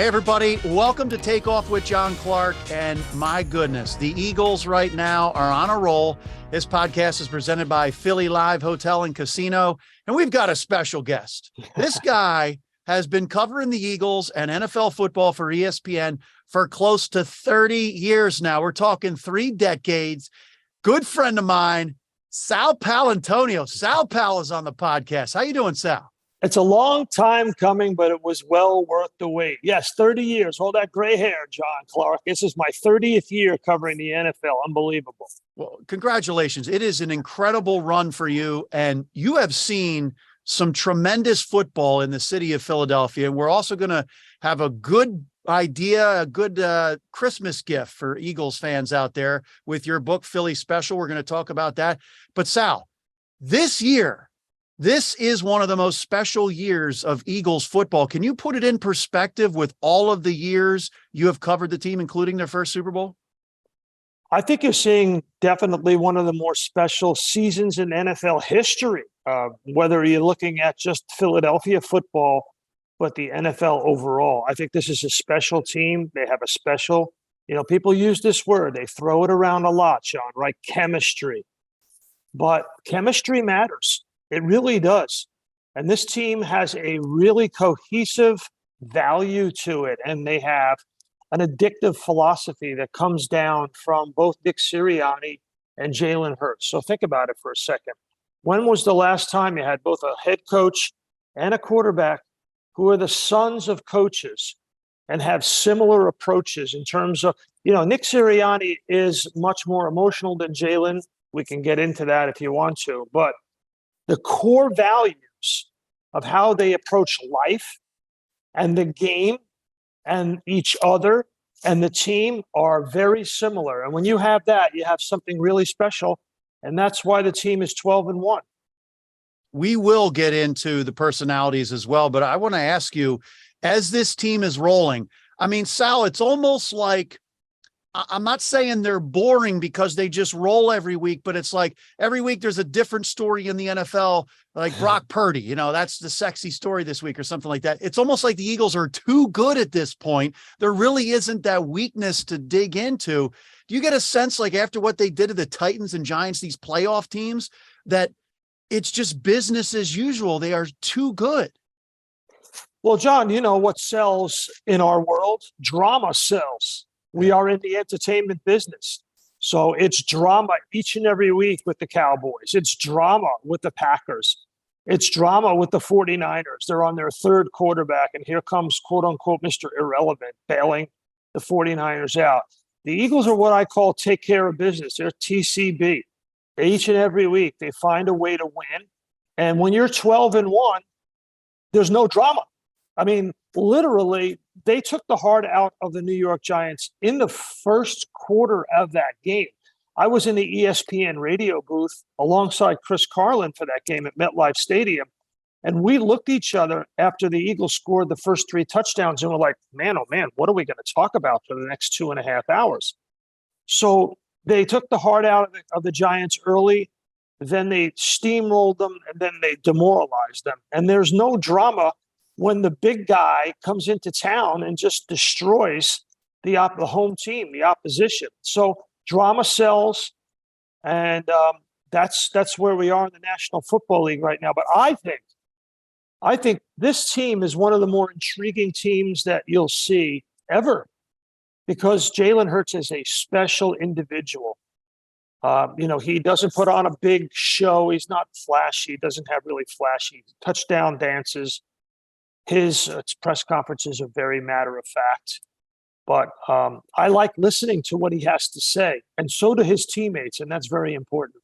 Hey, everybody. Welcome to Takeoff with John Clark. And my goodness, the Eagles right now are on a roll. This podcast is presented by Philly Live Hotel and Casino. And we've got a special guest. This guy has been covering the Eagles and NFL football for ESPN for close to 30 years now. We're talking 3 decades. Good friend of mine, Sal Paolantonio. Sal Pal is on the podcast. How you doing, Sal? It's a long time coming, but it was well worth the wait. Yes, 30 years. All that gray hair, John Clark. This is my 30th year covering the NFL. Unbelievable. Well, congratulations. It is an incredible run for you, and you have seen some tremendous football in the city of Philadelphia. And we're also going to have a good idea, a good Christmas gift for Eagles fans out there with your book, Philly Special. We're going to talk about that. But Sal, this is one of the most special years of Eagles football. Can you put it in perspective with all of the years you have covered the team, including their first Super Bowl? I think you're seeing definitely one of the more special seasons in NFL history, whether you're looking at just Philadelphia football, but the NFL overall. I think this is a special team. They have a special, people use this word. They throw it around a lot, Sean, right? Chemistry. But chemistry matters. It really does. And this team has a really cohesive value to it. And they have an addictive philosophy that comes down from both Nick Sirianni and Jalen Hurts. So think about it for a second. When was the last time you had both a head coach and a quarterback who are the sons of coaches and have similar approaches in terms of, Nick Sirianni is much more emotional than Jalen. We can get into that if you want to. But the core values of how they approach life and the game and each other and the team are very similar. And when you have that, you have something really special. And that's why the team is 12-1. We will get into the personalities as well, but I want to ask you, as this team is rolling, I mean, Sal, it's almost like, I'm not saying they're boring because they just roll every week, but it's like every week there's a different story in the NFL, like Brock Purdy, that's the sexy story this week or something like that. It's almost like the Eagles are too good at this point. There really isn't that weakness to dig into. Do you get a sense, like after what they did to the Titans and Giants, these playoff teams, that it's just business as usual? They are too good. Well, John, what sells in our world? Drama sells. We are in the entertainment business. So it's drama each and every week with the Cowboys. It's drama with the Packers. It's drama with the 49ers. They're on their 3rd quarterback, and here comes, quote unquote, Mr. Irrelevant, bailing the 49ers out. The Eagles are what I call take care of business. They're TCB. Each and every week, they find a way to win. And when you're 12-1, there's no drama. I mean, literally, they took the heart out of the New York Giants in the first quarter of that game. I was in the ESPN radio booth alongside Chris Carlin for that game at MetLife Stadium. And we looked at each other after the Eagles scored the first 3 touchdowns, and we're like, man, oh man, what are we going to talk about for the next 2.5 hours? So they took the heart out of the Giants early. Then they steamrolled them, and then they demoralized them. And there's no drama when the big guy comes into town and just destroys the home team, the opposition. So drama sells, and that's where we are in the National Football League right now. But I think this team is one of the more intriguing teams that you'll see ever, because Jalen Hurts is a special individual. He doesn't put on a big show. He's not flashy. He doesn't have really flashy touchdown dances. His press conferences are very matter of fact, but I like listening to what he has to say, and so do his teammates, and that's very important.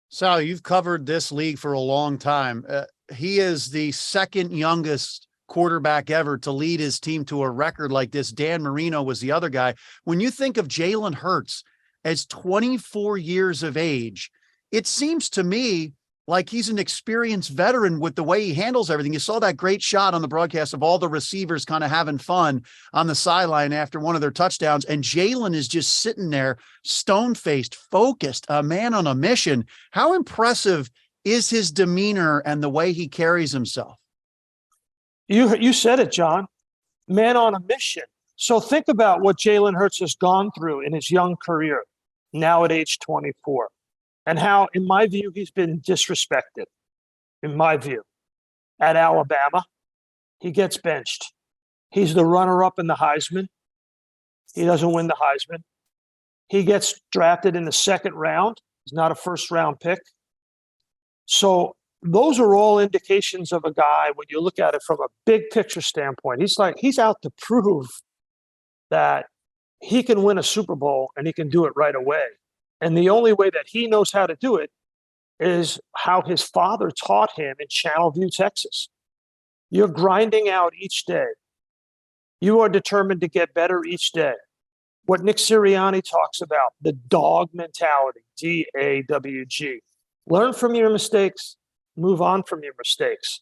Sal, you've covered this league for a long time. He is the 2nd youngest quarterback ever to lead his team to a record like this. Dan Marino was the other guy. When you think of Jalen Hurts as 24 years of age, it seems to me like he's an experienced veteran with the way he handles everything. You saw that great shot on the broadcast of all the receivers kind of having fun on the sideline after one of their touchdowns. And Jalen is just sitting there, stone-faced, focused, a man on a mission. How impressive is his demeanor and the way he carries himself? You said it, John. man on a mission. So think about what Jalen Hurts has gone through in his young career, now at age 24, and how, in my view, he's been disrespected. In my view, at Alabama, he gets benched. He's the runner-up in the Heisman. He doesn't win the Heisman. He gets drafted in the second round. He's not a first-round pick. So those are all indications of a guy, when you look at it from a big picture standpoint, he's out to prove that he can win a Super Bowl and he can do it right away. And the only way that he knows how to do it is how his father taught him in Channelview, Texas. You're grinding out each day. You are determined to get better each day. What Nick Sirianni talks about, the dog mentality, DAWG. Learn from your mistakes, move on from your mistakes,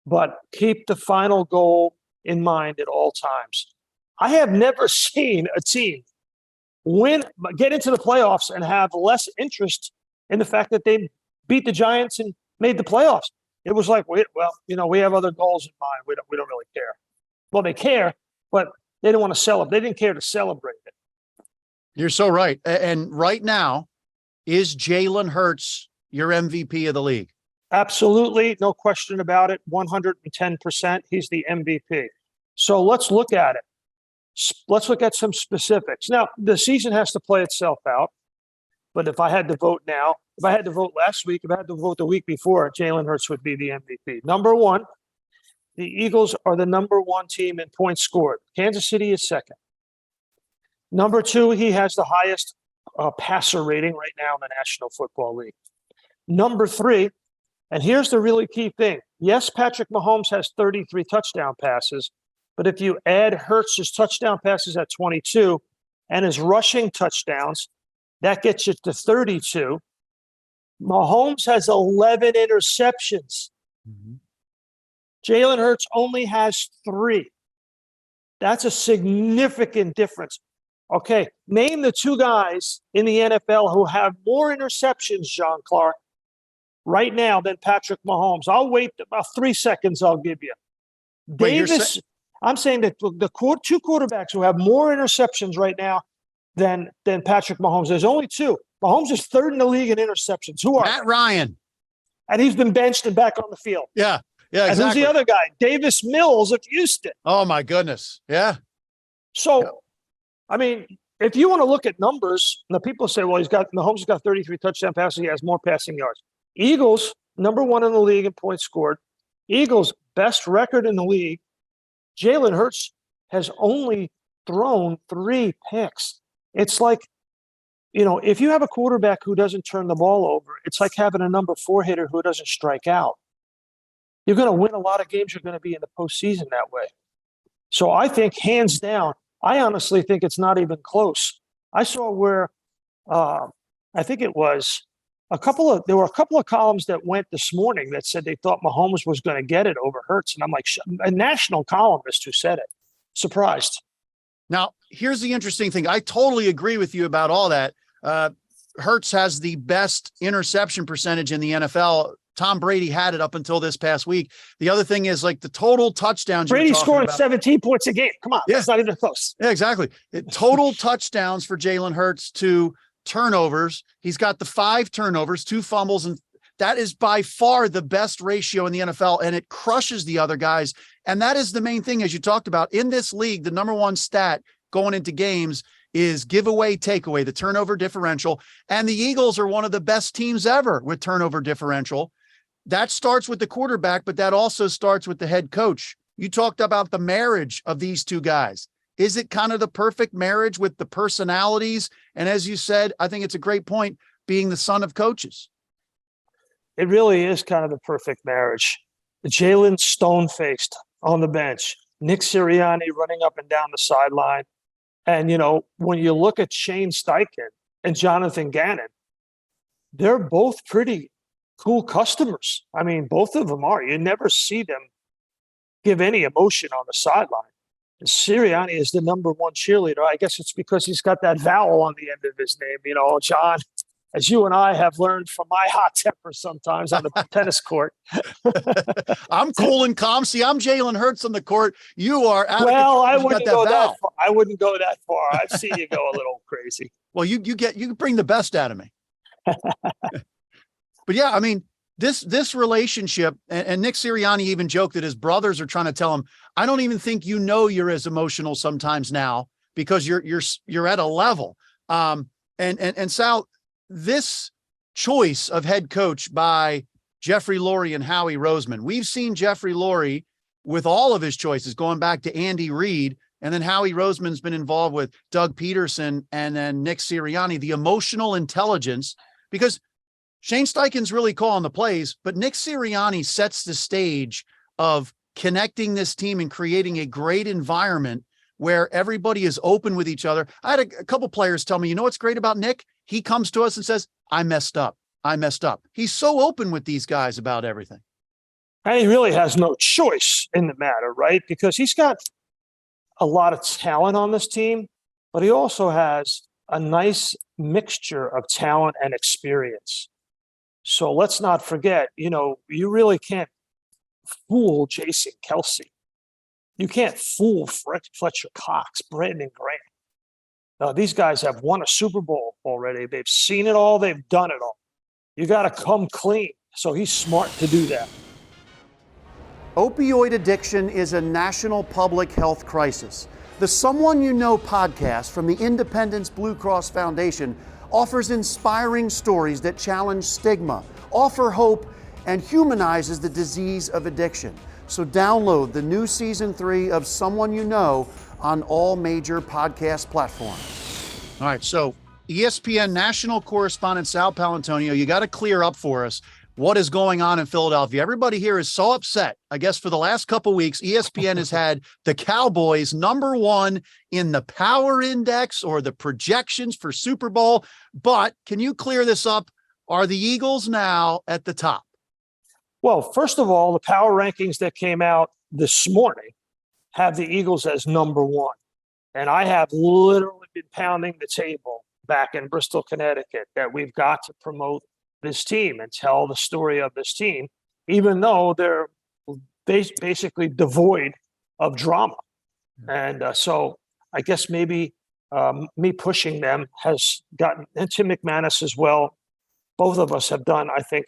but keep the final goal in mind at all times. I have never seen a team get into the playoffs and have less interest in the fact that they beat the Giants and made the playoffs. It was like, we have other goals in mind. We don't really care. Well, they care, but they didn't want to celebrate. They didn't care to celebrate it. You're so right. And right now, is Jalen Hurts your MVP of the league? Absolutely. No question about it. 110%. He's the MVP. So let's look at it. Let's look at some specifics. Now, the season has to play itself out. But if I had to vote now, if I had to vote last week, if I had to vote the week before, Jalen Hurts would be the MVP. Number one, the Eagles are the number one team in points scored. Kansas City is second. Number two, he has the highest passer rating right now in the National Football League. Number three, and here's the really key thing. Yes, Patrick Mahomes has 33 touchdown passes, but if you add Hurts' touchdown passes at 22 and his rushing touchdowns, that gets you to 32. Mahomes has 11 interceptions. Mm-hmm. Jalen Hurts only has 3. That's a significant difference. Okay, name the 2 guys in the NFL who have more interceptions, John Clark, right now than Patrick Mahomes. I'll wait about 3 seconds. I'll give you. Davis. I'm saying that the 2 quarterbacks who have more interceptions right now than Patrick Mahomes. There's only 2. Mahomes is third in the league in interceptions. Who are Matt they? Ryan. And he's been benched and back on the field. Yeah, exactly. And who's the other guy? Davis Mills of Houston. Oh, my goodness. Yeah. So, I mean, if you want to look at numbers, the people say, well, Mahomes has got 33 touchdown passes. He has more passing yards. Eagles, number one in the league in points scored. Eagles, best record in the league. Jalen Hurts has only thrown 3 picks. It's like, if you have a quarterback who doesn't turn the ball over, it's like having a number 4 hitter who doesn't strike out. You're going to win a lot of games. You're going to be in the postseason that way. So I think, hands down, I honestly think it's not even close. I saw where I think it was there were a couple of columns that went this morning that said they thought Mahomes was going to get it over Hurts. And I'm like, a national columnist who said it. Surprised. Now, here's the interesting thing. I totally agree with you about all that. Hurts has the best interception percentage in the NFL. Tom Brady had it up until this past week. The other thing is, like, the total touchdowns. Brady's scoring 17 points a game. Come on. Yeah. That's not even close. Yeah, exactly. Total touchdowns for Jalen Hurts to turnovers. He's got the 5 turnovers, 2 fumbles, and that is by far the best ratio in the NFL, and it crushes the other guys. And that is the main thing, as you talked about. In this league, the number one stat going into games is giveaway, takeaway, the turnover differential. And the Eagles are one of the best teams ever with turnover differential. That starts with the quarterback, but that also starts with the head coach. You talked about the marriage of these 2 guys. Is it kind of the perfect marriage with the personalities? And as you said, I think it's a great point, being the son of coaches. It really is kind of the perfect marriage. Jalen stone-faced on the bench. Nick Sirianni running up and down the sideline. And, when you look at Shane Steichen and Jonathan Gannon, they're both pretty cool customers. I mean, both of them are. You never see them give any emotion on the sideline. And Sirianni is the number one cheerleader. I guess it's because he's got that vowel on the end of his name, John. as you and I have learned from my hot temper sometimes on the tennis court. I'm cool and calm. See, I'm Jalen Hurts on the court. You are out Well, of I control. wouldn't go that far. I wouldn't go that far. I've seen you go a little crazy. Well, you bring the best out of me. But yeah, I mean, this relationship, and Nick Sirianni even joked that his brothers are trying to tell him, I don't even think you're as emotional sometimes now because you're at a level. And Sal, this choice of head coach by Jeffrey Lurie and Howie Roseman, we've seen Jeffrey Lurie with all of his choices going back to Andy Reid, and then Howie Roseman's been involved with Doug Peterson and then Nick Sirianni, the emotional intelligence, because Shane Steichen's really calling the plays, but Nick Sirianni sets the stage of connecting this team and creating a great environment where everybody is open with each other. I had a couple players tell me, you know what's great about Nick? He comes to us and says, I messed up. He's so open with these guys about everything. And he really has no choice in the matter, right? Because he's got a lot of talent on this team, but he also has a nice mixture of talent and experience. So let's not forget, you really can't fool Jason Kelsey. You can't fool Fletcher Cox, Brandon Graham. These guys have won a Super Bowl already. They've seen it all. They've done it all. You got to come clean. So he's smart to do that. Opioid addiction is a national public health crisis. The Someone You Know podcast from the Independence Blue Cross Foundation offers inspiring stories that challenge stigma, offer hope, and humanizes the disease of addiction. So download the new season 3 of Someone You Know on all major podcast platforms. All right, so ESPN national correspondent Sal Paolantonio, you got to clear up for us what is going on in Philadelphia. Everybody here is so upset. I guess for the last couple of weeks, ESPN has had the Cowboys number 1 in the power index or the projections for Super Bowl. But can you clear this up? Are the Eagles now at the top? Well, first of all, the power rankings that came out this morning have the Eagles as number 1. And I have literally been pounding the table back in Bristol, Connecticut, that we've got to promote this team and tell the story of this team, even though they're basically devoid of drama. And so I guess maybe me pushing them has gotten, and Tim McManus as well, both of us have done, I think,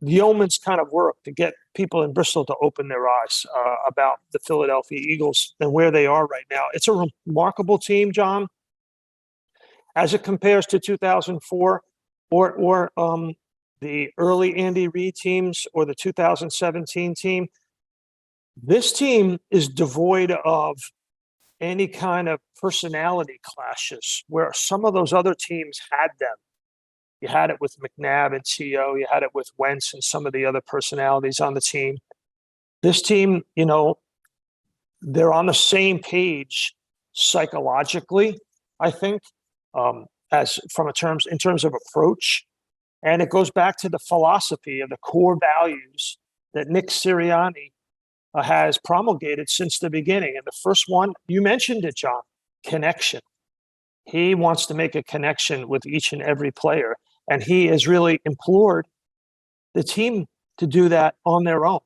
yeoman's kind of work to get people in Bristol to open their eyes about the Philadelphia Eagles and where they are right now. It's a remarkable team, John, as it compares to 2004 or the early Andy Reid teams or the 2017 team. This team is devoid of any kind of personality clashes where some of those other teams had them. You had it with McNabb and T.O. You had it with Wentz and some of the other personalities on the team. This team, they're on the same page psychologically, I think, in terms of approach. And it goes back to the philosophy of the core values that Nick Sirianni has promulgated since the beginning. And the first one, you mentioned it, John, connection. He wants to make a connection with each and every player. And he has really implored the team to do that on their own.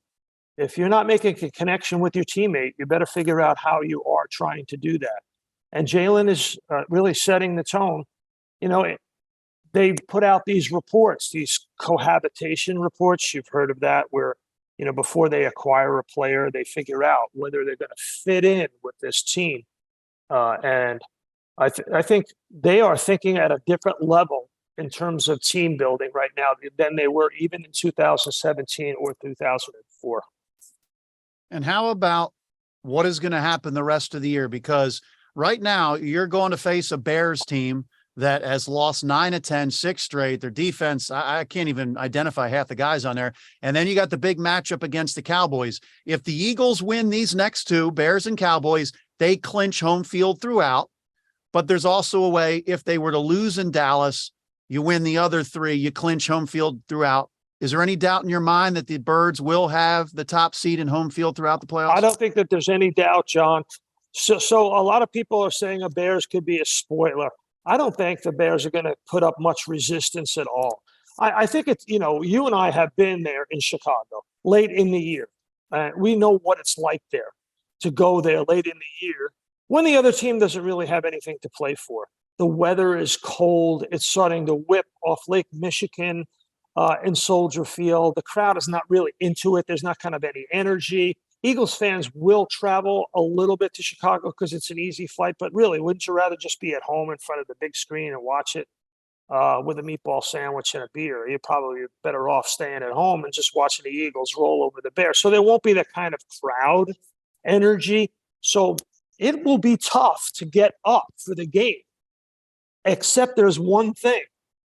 If you're not making a connection with your teammate, you better figure out how you are trying to do that. And Jalen is really setting the tone. They put out these reports, these cohabitation reports. You've heard of that, where, before they acquire a player, they figure out whether they're going to fit in with this team. And I think they are thinking at a different level in terms of team building right now than they were even in 2017 or 2004. And how about what is going to happen the rest of the year? Because right now you're going to face a Bears team that has lost 9 of 10, 6 straight. Their defense, I can't even identify half the guys on there. And then you got the big matchup against the Cowboys. If the Eagles win these next 2, Bears and Cowboys, they clinch home field throughout. But there's also a way, if they were to lose in Dallas, you win the other 3, you clinch home field throughout. Is there any doubt in your mind that the Birds will have the top seed in home field throughout the playoffs? I don't think that there's any doubt, John. So a lot of people are saying a Bears could be a spoiler. I don't think the Bears are going to put up much resistance at all. I think it's, you and I have been there in Chicago late in the year. We know what it's like there to go there late in the year when the other team doesn't really have anything to play for. The weather is cold. It's starting to whip off Lake Michigan in Soldier Field. The crowd is not really into it. There's not kind of any energy. Eagles fans will travel a little bit to Chicago because it's an easy flight, but really, wouldn't you rather just be at home in front of the big screen and watch it with a meatball sandwich and a beer? You're probably better off staying at home and just watching the Eagles roll over the Bears. So there won't be that kind of crowd energy. So it will be tough to get up for the game, except there's one thing.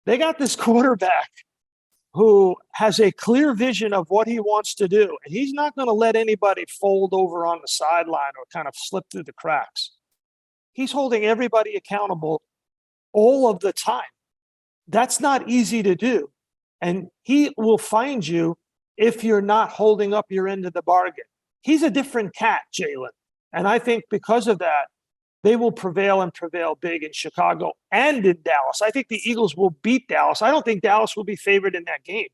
They got this quarterback who has a clear vision of what he wants to do. And he's not going to let anybody fold over on the sideline or kind of slip through the cracks. He's holding everybody accountable all of the time. That's not easy to do. And he will find you if you're not holding up your end of the bargain. He's a different cat, Jalen. And I think because of that, they will prevail and prevail big in Chicago and in Dallas. I think the Eagles will beat Dallas. I don't think Dallas will be favored in that game.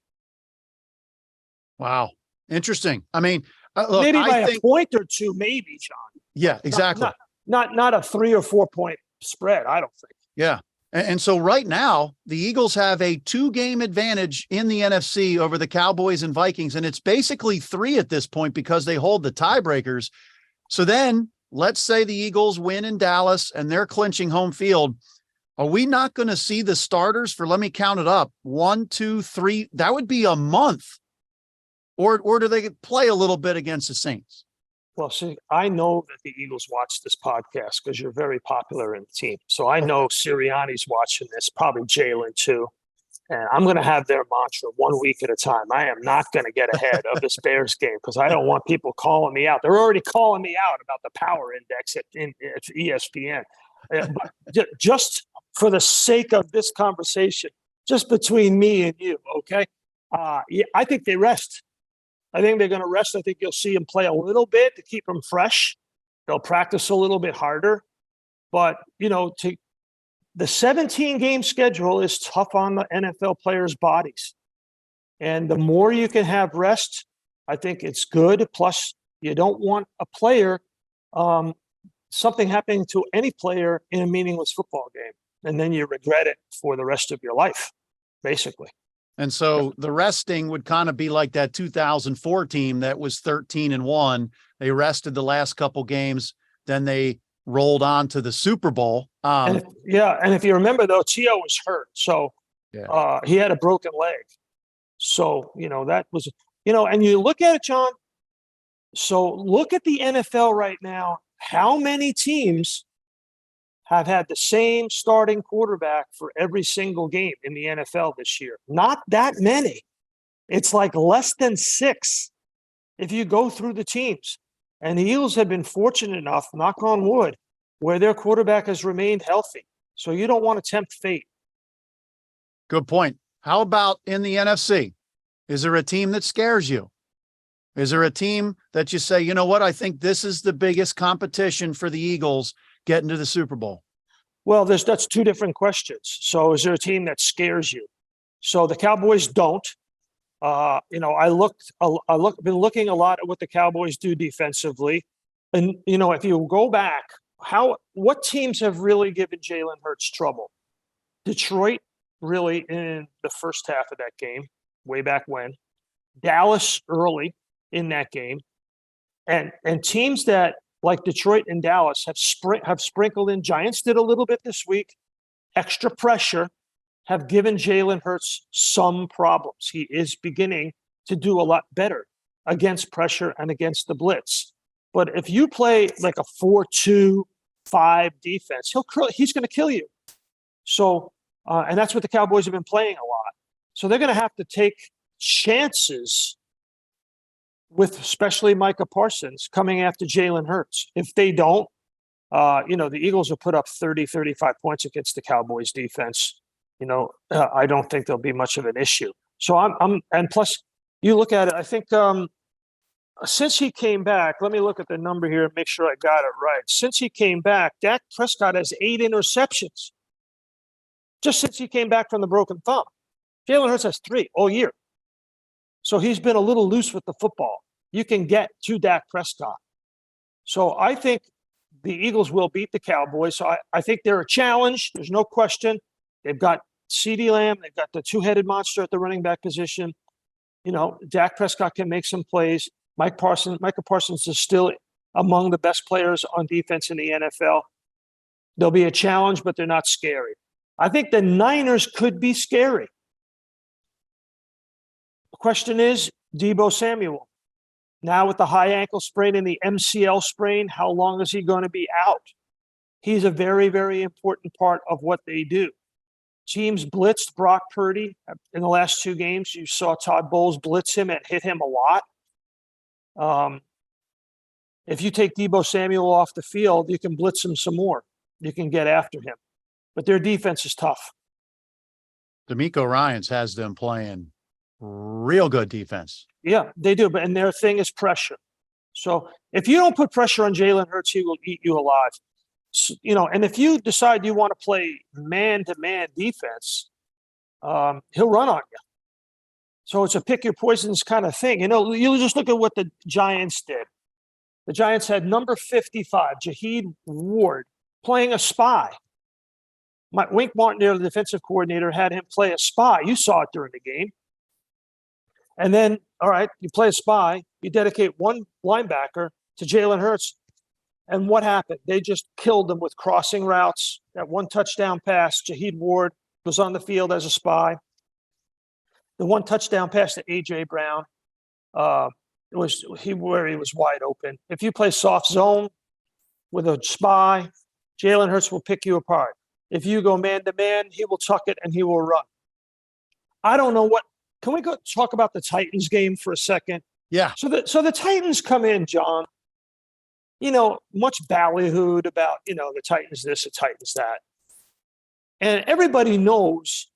Wow. Interesting. I mean, look, maybe by a point or two, maybe, John. Yeah, exactly. Not a 3 or 4 point spread, I don't think. Yeah. And so right now, the Eagles have a 2-game advantage in the NFC over the Cowboys and Vikings. And it's basically 3 at this point because they hold the tiebreakers. So then let's say the Eagles win in Dallas and they're clinching home field. Are we not going to see the starters for, let me count it up, 1, 2, 3? That would be a month. Or do they play a little bit against the Saints? Well, see, I know that the Eagles watch this podcast because you're very popular in the team. So I know Sirianni's watching this, probably Jalen too. And I'm going to have their mantra 1 week at a time. I am not going to get ahead of this Bears game because I don't want people calling me out. They're already calling me out about the power index at ESPN. But just for the sake of this conversation, just between me and you, okay? Yeah, I think they rest. I think they're going to rest. I think you'll see them play a little bit to keep them fresh. They'll practice a little bit harder. But, the 17-game schedule is tough on the NFL players' bodies. And the more you can have rest, I think it's good. Plus, you don't want a player, something happening to any player in a meaningless football game. And then you regret it for the rest of your life, basically. And so the resting would kind of be like that 2004 team that was 13-1. They rested the last couple games. Then they rolled on to the Super Bowl. And if you remember, though, T.O. was hurt. So he had a broken leg. So, that was, and you look at it, John. So look at the NFL right now. How many teams have had the same starting quarterback for every single game in the NFL this year? Not that many. It's like less than 6 if you go through the teams. And the Eagles have been fortunate enough, knock on wood, where their quarterback has remained healthy. So you don't want to tempt fate. Good point. How about in the NFC? Is there a team that scares you? Is there a team that you say, you know what, I think this is the biggest competition for the Eagles getting to the Super Bowl? Well, that's 2 different questions. So is there a team that scares you? So the Cowboys don't. I've been looking a lot at what the Cowboys do defensively. And, if you go back, what teams have really given Jalen Hurts trouble? Detroit, really, in the first half of that game, way back when. Dallas early in that game. And teams that, like Detroit and Dallas, have sprinkled in. Giants did a little bit this week. Extra pressure have given Jalen Hurts some problems. He is beginning to do a lot better against pressure and against the blitz. But if you play like a 4-2-5 defense, he's going to kill you. So, and that's what the Cowboys have been playing a lot. So they're going to have to take chances with especially Micah Parsons coming after Jalen Hurts. If they don't, the Eagles will put up 30, 35 points against the Cowboys defense. I don't think there'll be much of an issue. So and plus you look at it, I think since he came back, let me look at the number here and make sure I got it right. Since he came back, Dak Prescott has 8 interceptions. just since he came back from the broken thumb. Jalen Hurts has 3 all year. So he's been a little loose with the football. You can get to Dak Prescott. So I think the Eagles will beat the Cowboys. So I think they're a challenge. There's no question. They've got CeeDee Lamb. They've got the two-headed monster at the running back position. Dak Prescott can make some plays. Micah Parsons is still among the best players on defense in the NFL. They'll be a challenge, but they're not scary. I think the Niners could be scary. The question is, Deebo Samuel. Now with the high ankle sprain and the MCL sprain, how long is he going to be out? He's a very, very important part of what they do. Teams blitzed Brock Purdy in the last 2 games. You saw Todd Bowles blitz him and hit him a lot. If you take Deebo Samuel off the field, you can blitz him some more. You can get after him. But their defense is tough. D'Amico Ryans has them playing real good defense. Yeah, they do. And their thing is pressure. So if you don't put pressure on Jalen Hurts, he will eat you alive. So, and if you decide you want to play man-to-man defense, he'll run on you. So it's a pick your poisons kind of thing. You just look at what the Giants did. The Giants had number 55, Jaheed Ward, playing a spy. Wink Martindale, the defensive coordinator, had him play a spy. You saw it during the game. And then, all right, you play a spy. You dedicate one linebacker to Jalen Hurts. And what happened? They just killed them with crossing routes. That one touchdown pass, Jaheed Ward was on the field as a spy. The one touchdown pass to A.J. Brown, he was wide open. If you play soft zone with a spy, Jalen Hurts will pick you apart. If you go man-to-man, he will tuck it and he will run. I don't know what – can we go talk about the Titans game for a second? Yeah. So the Titans come in, John, much ballyhooed about, the Titans this, the Titans that. And everybody knows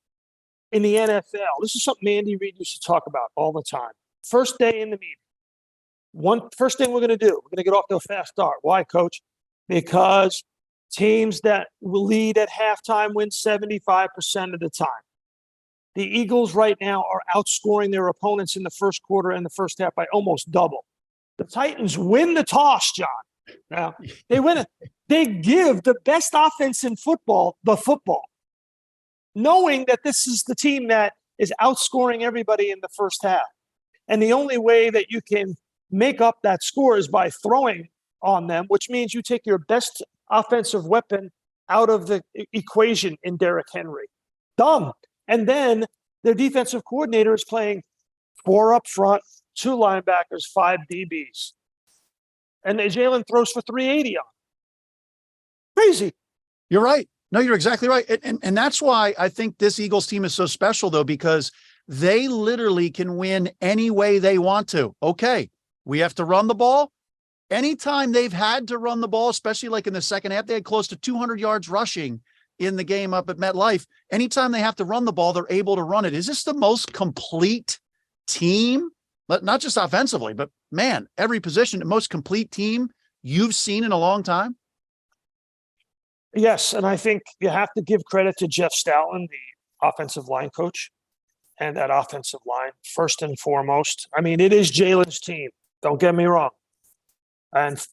in the NFL, this is something Andy Reid used to talk about all the time. First day in the meeting. First thing we're going to do, we're going to get off to a fast start. Why, Coach? Because teams that will lead at halftime win 75% of the time. The Eagles right now are outscoring their opponents in the first quarter and the first half by almost double. The Titans win the toss, John. Now, they win it. They give the best offense in football the football, knowing that this is the team that is outscoring everybody in the first half. And the only way that you can make up that score is by throwing on them, which means you take your best offensive weapon out of the equation in Derrick Henry. Dumb. And then their defensive coordinator is playing 4 up front, 2 linebackers, 5 DBs. And Jalen throws for 380 on. Crazy. You're right. No, you're exactly right. And that's why I think this Eagles team is so special, though, because they literally can win any way they want to. Okay, we have to run the ball. Anytime they've had to run the ball, especially like in the second half, they had close to 200 yards rushing in the game up at MetLife. Anytime they have to run the ball, they're able to run it. Is this the most complete team? Not just offensively, but man, every position, the most complete team you've seen in a long time? Yes, and I think you have to give credit to Jeff Stoutland, the offensive line coach, and that offensive line, first and foremost. I mean, it is Jalen's team. Don't get me wrong. And,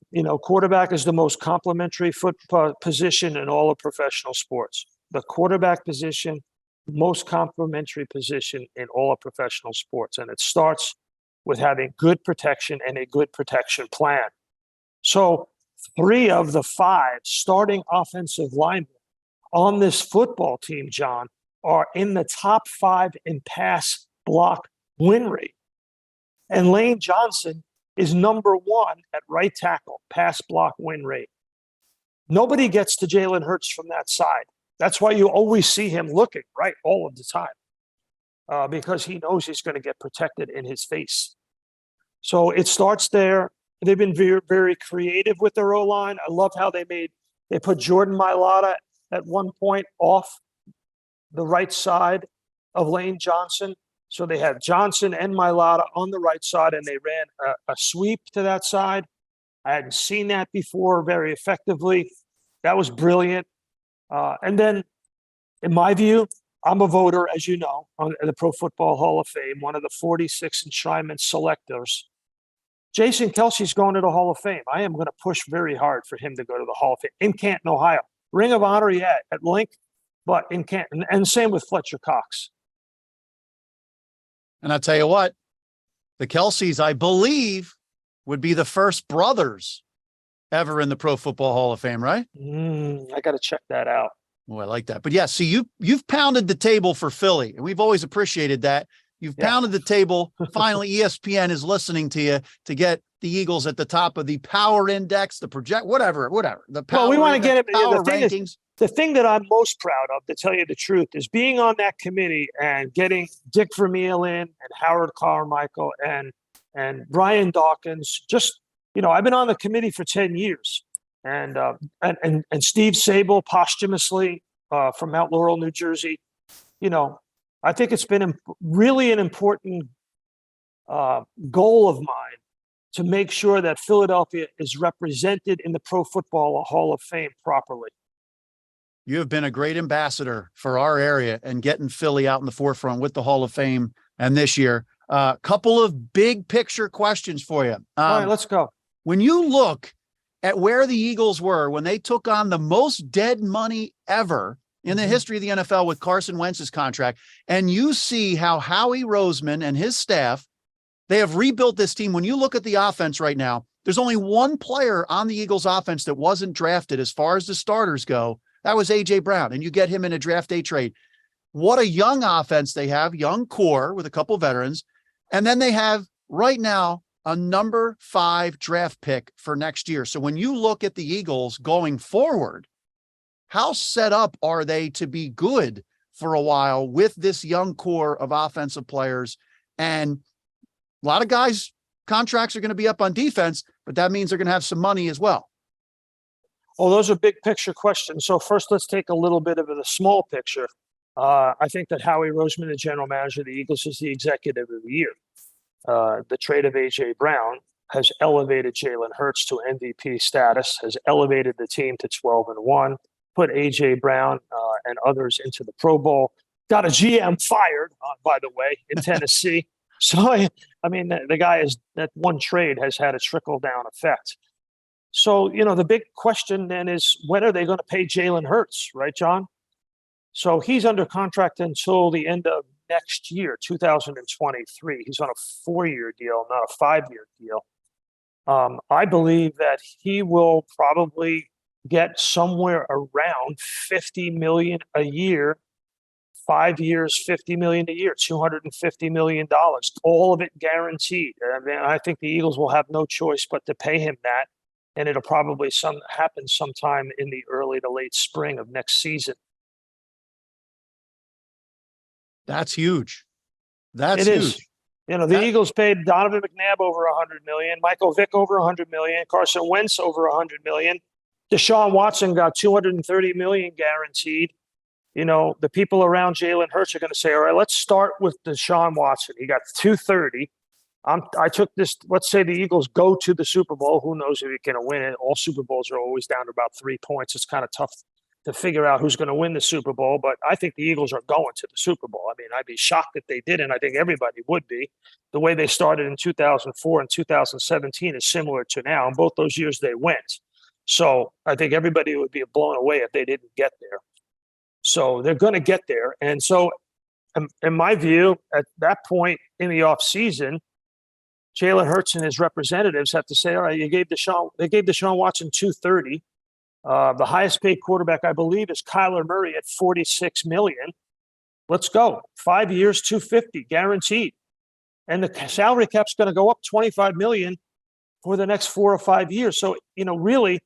quarterback is the most complimentary position in all of professional sports. The quarterback position, most complimentary position in all of professional sports. And it starts with having good protection and a good protection plan. So 3 of the 5 starting offensive linemen on this football team, John, are in the top 5 in pass block win rate. And Lane Johnson is number 1 at right tackle, pass block win rate. Nobody gets to Jalen Hurts from that side. That's why you always see him looking right all of the time, because he knows he's going to get protected in his face. So it starts there. They've been very, very creative with their O-line. I love how they put Jordan Mailata at one point off the right side of Lane Johnson. So they had Johnson and Mailata on the right side, and they ran a sweep to that side. I hadn't seen that before very effectively. That was brilliant. And then In my view, I'm a voter, as you know, on the Pro Football Hall of Fame, one of the 46 enshrinement selectors. Jason Kelsey's going to the Hall of Fame. I am going to push very hard for him to go to the Hall of Fame in Canton, Ohio. Ring of Honor, yeah, at Link, but in Canton. And same with Fletcher Cox. And I'll tell you what, the Kelseys, I believe, would be the first brothers ever in the Pro Football Hall of Fame, right? I got to check that out. Oh, I like that. But yeah, see, you've pounded the table for Philly, and we've always appreciated that. You've pounded the table. Finally, ESPN is listening to you to get the Eagles at the top of the power index, the project, whatever. The power. Well, we want to get it. Power The rankings. The thing that I'm most proud of, to tell you the truth, is being on that committee and getting Dick Vermeil in and Howard Carmichael and Brian Dawkins. Just, I've been on the committee for 10 years, and Steve Sable posthumously from Mount Laurel, New Jersey. I think it's been really an important goal of mine to make sure that Philadelphia is represented in the Pro Football Hall of Fame properly. You have been a great ambassador for our area and getting Philly out in the forefront with the Hall of Fame. And this year, a couple of big picture questions for you. All right, let's go. When you look at where the Eagles were when they took on the most dead money ever in the history of the NFL with Carson Wentz's contract, and you see how Howie Roseman and his staff, they have rebuilt this team. When you look at the offense right now, there's only one player on the Eagles offense that wasn't drafted as far as the starters go. That was A.J. Brown, and you get him in a draft day trade. What a young offense they have, young core with a couple veterans. And then they have right now a number 5 draft pick for next year. So when you look at the Eagles going forward, how set up are they to be good for a while with this young core of offensive players? And a lot of guys' contracts are going to be up on defense, but that means they're going to have some money as well. Oh, those are big picture questions. So first, let's take a little bit of the small picture. I think that Howie Roseman, the general manager of the Eagles, is the executive of the year. The trade of A.J. Brown has elevated Jalen Hurts to MVP status, has elevated the team to 12-1, put A.J. Brown and others into the Pro Bowl, got a GM fired, by the way, in Tennessee. So, I mean, the guy is, that one trade has had a trickle-down effect. So, the big question then is, when are they going to pay Jalen Hurts, right, John? So he's under contract until the end of next year, 2023. He's on a 4-year deal, not a 5-year deal. I believe that he will probably get somewhere around $50 million a year, 5 years, $50 million a year, $250 million, all of it guaranteed. I mean, I think the Eagles will have no choice but to pay him that. And it'll probably happen sometime in the early to late spring of next season. That's huge. That's huge. Is. The Eagles paid Donovan McNabb over $100 million, Michael Vick over $100 million, Carson Wentz over $100 million. Deshaun Watson got $230 million guaranteed. The people around Jalen Hurts are going to say, all right, let's start with Deshaun Watson. He got $230. I took this, let's say the Eagles go to the Super Bowl. Who knows if you're going to win it? All Super Bowls are always down to about 3 points. It's kind of tough to figure out who's going to win the Super Bowl, but I think the Eagles are going to the Super Bowl. I mean, I'd be shocked if they didn't. I think everybody would be. The way they started in 2004 and 2017 is similar to now. In both those years, they went. So I think everybody would be blown away if they didn't get there. So they're going to get there. And so in my view, at that point in the offseason, Jalen Hurts and his representatives have to say, all right, they gave Deshaun Watson $230. The highest paid quarterback, I believe, is Kyler Murray at $46 million. Let's go. 5 years, $250 guaranteed. And the salary cap's going to go up $25 million for the next 4 or 5 years. So, really,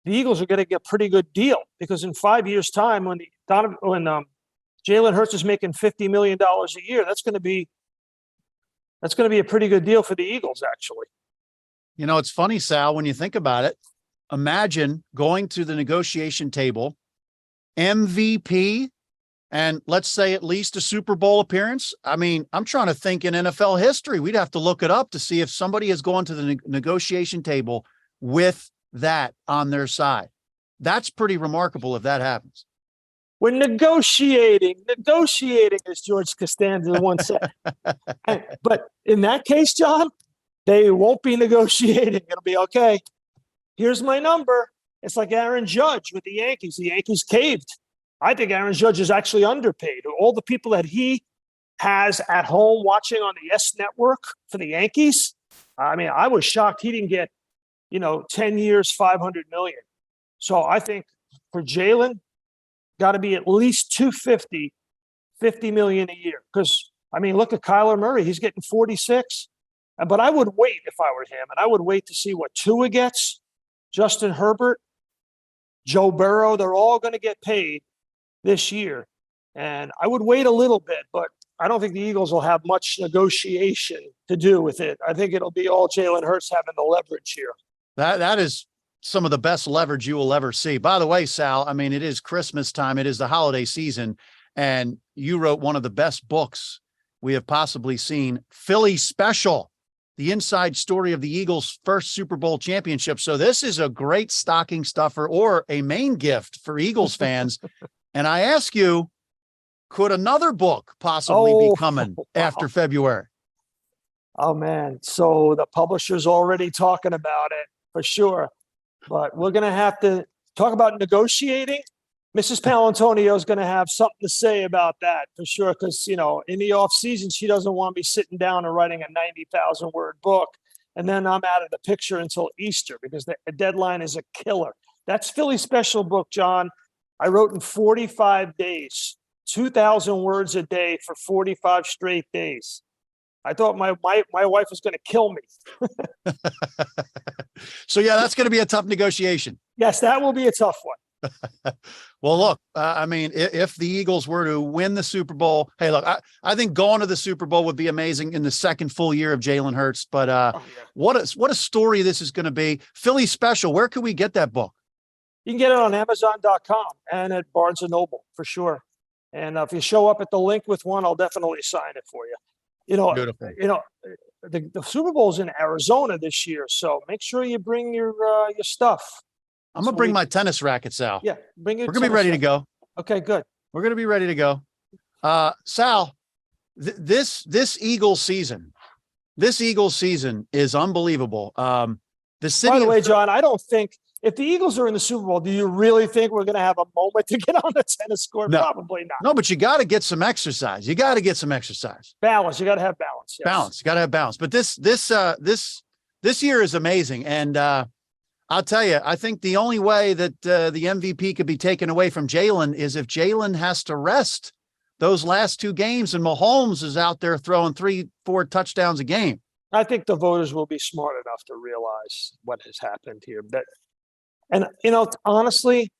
the Eagles are going to get a pretty good deal, because in 5 years' time, when Jalen Hurts is making $50 million a year, that's going to be a pretty good deal for the Eagles, actually. It's funny, Sal, when you think about it. Imagine going to the negotiation table, MVP, and let's say at least a Super Bowl appearance. I mean, I'm trying to think in NFL history. We'd have to look it up to see if somebody has gone to the negotiation table with that on their side. That's pretty remarkable if that happens. We're negotiating, as George Costanza once said. But in that case, John, they won't be negotiating. It'll be okay. Here's my number. It's like Aaron Judge with the Yankees. The Yankees caved. I think Aaron Judge is actually underpaid. All the people that he has at home watching on the S Network for the Yankees, I mean, I was shocked he didn't get, 10 years, $500 million. So I think for Jalen, got to be at least 250, $50 million a year. Because, I mean, look at Kyler Murray. He's getting 46. But I would wait if I were him, and I would wait to see what Tua gets, Justin Herbert, Joe Burrow. They're all going to get paid this year. And I would wait a little bit, but I don't think the Eagles will have much negotiation to do with it. I think it'll be all Jalen Hurts having the leverage here. That is some of the best leverage you will ever see. By the way, Sal, I mean, it is Christmas time. It is the holiday season. And you wrote one of the best books we have possibly seen, Philly Special, the inside story of the Eagles' first Super Bowl championship. So this is a great stocking stuffer or a main gift for Eagles fans. And I ask you, could another book possibly be coming after February? Oh, man. So the publisher's already talking about it for sure. But we're going to have to talk about negotiating. Mrs. Paolantonio is going to have something to say about that for sure. Because, in the off season, she doesn't want me sitting down and writing a 90,000 word book. And then I'm out of the picture until Easter because the deadline is a killer. That's Philly Special book, John. I wrote in 45 days, 2,000 words a day for 45 straight days. I thought my wife was going to kill me. So, yeah, that's going to be a tough negotiation. Yes, that will be a tough one. Well, look, I mean, if the Eagles were to win the Super Bowl, hey, look, I think going to the Super Bowl would be amazing in the second full year of Jalen Hurts. But what a story this is going to be. Philly Special, where can we get that book? You can get it on Amazon.com and at Barnes & Noble for sure. And if you show up at the link with one, I'll definitely sign it for you. Beautiful. The Super Bowl's in Arizona this year, so make sure you bring your stuff. I'm going to bring my tennis racket, Sal. Yeah, bring it. We're going to be ready to go. Okay, good. We're going to be ready to go. Sal, this Eagles season is unbelievable. The city. By the way, John, I don't think if the Eagles are in the Super Bowl, do you really think we're going to have a moment to get on the tennis court? No. Probably not. No, but you got to get some exercise. Balance. You got to have balance. Yes. Balance. You got to have balance. But this year is amazing. And I'll tell you, I think the only way that the MVP could be taken away from Jalen is if Jalen has to rest those last two games and Mahomes is out there throwing 3-4 touchdowns a game. I think the voters will be smart enough to realize what has happened here. Honestly,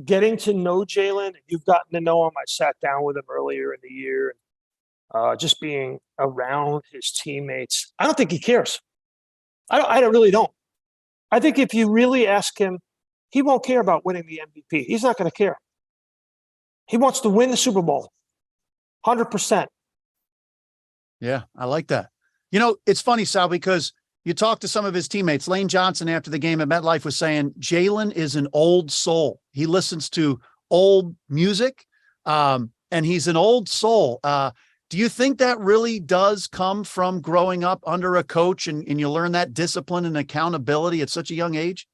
getting to know Jalen, you've gotten to know him. I sat down with him earlier in the year, just being around his teammates. I don't think he cares. I really don't. I think if you really ask him, he won't care about winning the MVP. He's not going to care. He wants to win the Super Bowl, 100%. Yeah, I like that. It's funny, Sal, because you talk to some of his teammates. Lane Johnson, after the game at MetLife, was saying Jalen is an old soul. He listens to old music, and he's an old soul. Do you think that really does come from growing up under a coach and you learn that discipline and accountability at such a young age?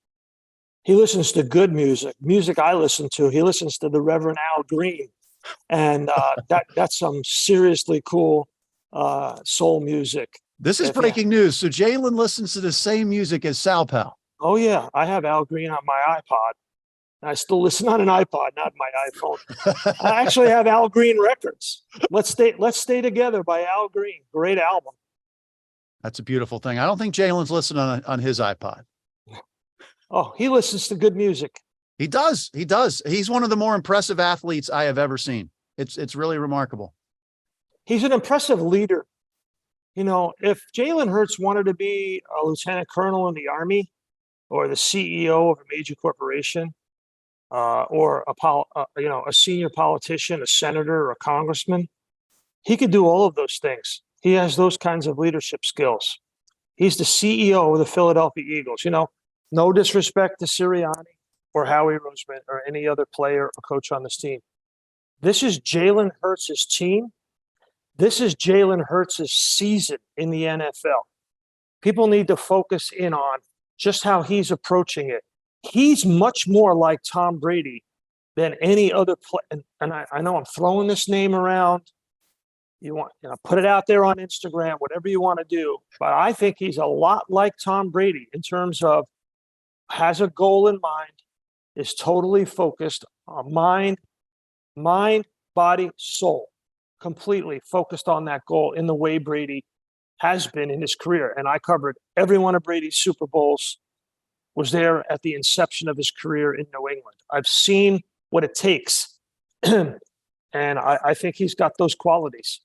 He listens to good music I listen to. He listens to the Reverend Al Green. And that's some seriously cool soul music. This is breaking news. So Jalen listens to the same music as Sal Pal. Oh, yeah. I have Al Green on my iPod. I still listen on an iPod, not my iPhone. I actually have Al Green records. Let's Stay Together by Al Green. Great album. That's a beautiful thing. I don't think Jalen's listening on his iPod. Oh, he listens to good music. He does. He's one of the more impressive athletes I have ever seen. It's really remarkable. He's an impressive leader. If Jalen Hurts wanted to be a lieutenant colonel in the Army or the CEO of a major corporation, or a senior politician, a senator, or a congressman, he could do all of those things. He has those kinds of leadership skills. He's the CEO of the Philadelphia Eagles. No disrespect to Sirianni or Howie Roseman or any other player or coach on this team. This is Jalen Hurts' team. This is Jalen Hurts' season in the NFL. People need to focus in on just how he's approaching it. He's much more like Tom Brady than any other player. And I know I'm throwing this name around. Put it out there on Instagram, whatever you want to do. But I think he's a lot like Tom Brady in terms of has a goal in mind, is totally focused on mind, body, soul, completely focused on that goal in the way Brady has been in his career. And I covered every one of Brady's Super Bowls, was there at the inception of his career in New England. I've seen what it takes. And I think he's got those qualities.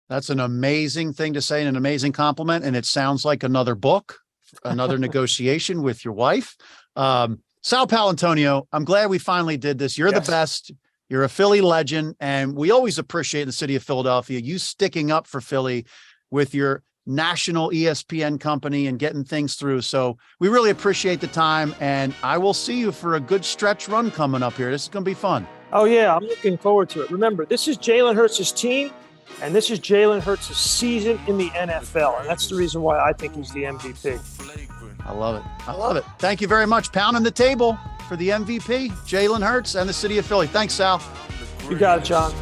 That's an amazing thing to say and an amazing compliment. And it sounds like another book, another negotiation with your wife. Sal Paolantonio, I'm glad we finally did this. You're the best. You're a Philly legend. And we always appreciate in the city of Philadelphia, you sticking up for Philly with your national ESPN company and getting things through. So we really appreciate the time. And I will see you for a good stretch run coming up here. This is going to be fun. Oh, yeah. I'm looking forward to it. Remember, this is Jalen Hurts' team. And this is Jalen Hurts' season in the NFL. And that's the reason why I think he's the MVP. I love it. I love it. Thank you very much. Pounding the table for the MVP, Jalen Hurts and the city of Philly. Thanks, Sal. You got it, John.